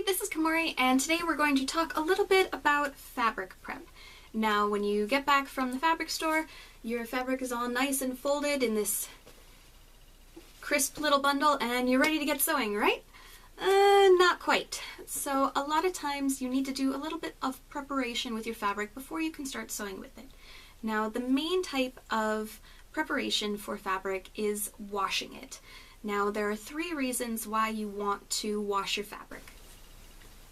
this is Kamori, and today we're going to talk a little bit about fabric prep. Now, when you get back from the fabric store, your fabric is all nice and folded in this crisp little bundle, and you're ready to get sewing, right? Not quite. So a lot of times you need to do a little bit of preparation with your fabric before you can start sewing with it. Now, the main type of preparation for fabric is washing it. Now, there are 3 reasons why you want to wash your fabric.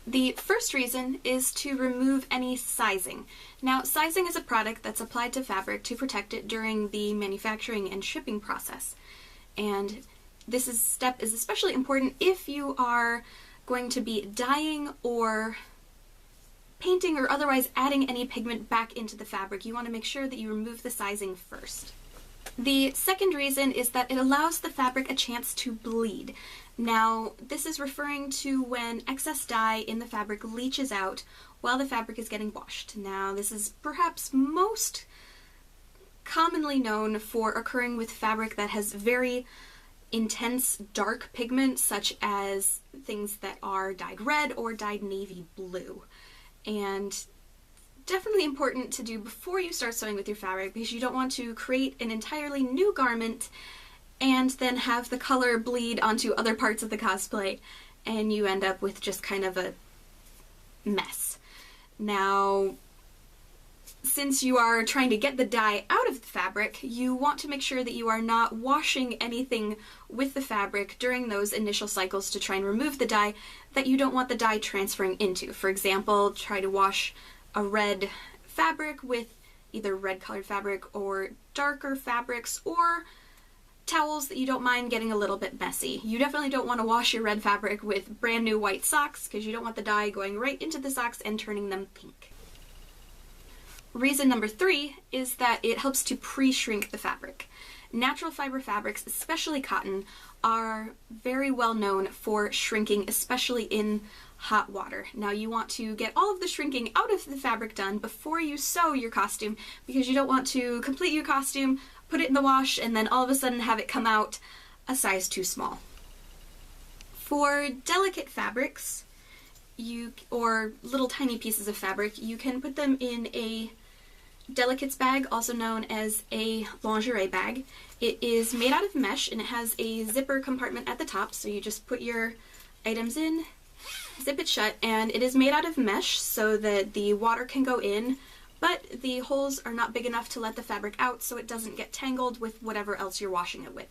The first reason is to remove any sizing. Now, sizing is a product that's applied to fabric to protect it during the manufacturing and shipping process. And this step is especially important if you are going to be dyeing or painting or otherwise adding any pigment back into the fabric. You want to make sure that you remove the sizing first. The second reason is that it allows the fabric a chance to bleed. Now, this is referring to when excess dye in the fabric leaches out while the fabric is getting washed. Now, this is perhaps most commonly known for occurring with fabric that has very intense dark pigment, such as things that are dyed red or dyed navy blue. And definitely important to do before you start sewing with your fabric, because you don't want to create an entirely new garment and then have the color bleed onto other parts of the cosplay and you end up with just kind of a mess. Now, since you are trying to get the dye out of the fabric, you want to make sure that you are not washing anything with the fabric during those initial cycles to try and remove the dye that you don't want the dye transferring into. For example, try to wash a red fabric with either red colored fabric or darker fabrics or towels that you don't mind getting a little bit messy. You definitely don't want to wash your red fabric with brand new white socks because you don't want the dye going right into the socks and turning them pink. Reason number 3 is that it helps to pre-shrink the fabric. Natural fiber fabrics, especially cotton, are very well known for shrinking, especially in hot water. Now, you want to get all of the shrinking out of the fabric done before you sew your costume, because you don't want to complete your costume, put it in the wash, and then all of a sudden have it come out a size too small. For delicate fabrics, or little tiny pieces of fabric, you can put them in a delicates bag, also known as a lingerie bag. It is made out of mesh and it has a zipper compartment at the top, so you just put your items in, zip it shut, and it is made out of mesh so that the water can go in, but the holes are not big enough to let the fabric out so it doesn't get tangled with whatever else you're washing it with.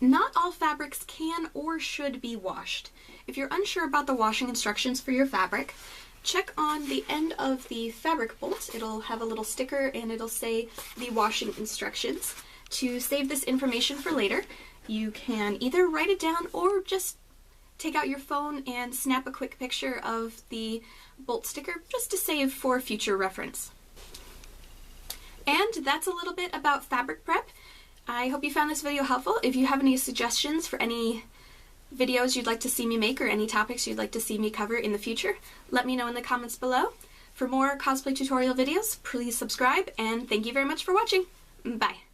Not all fabrics can or should be washed. If you're unsure about the washing instructions for your fabric, check on the end of the fabric bolt. It'll have a little sticker and it'll say the washing instructions. To save this information for later, you can either write it down or just take out your phone and snap a quick picture of the bolt sticker just to save for future reference. And that's a little bit about fabric prep. I hope you found this video helpful. If you have any suggestions for any videos you'd like to see me make or any topics you'd like to see me cover in the future, let me know in the comments below. For more cosplay tutorial videos, please subscribe, and thank you very much for watching. Bye!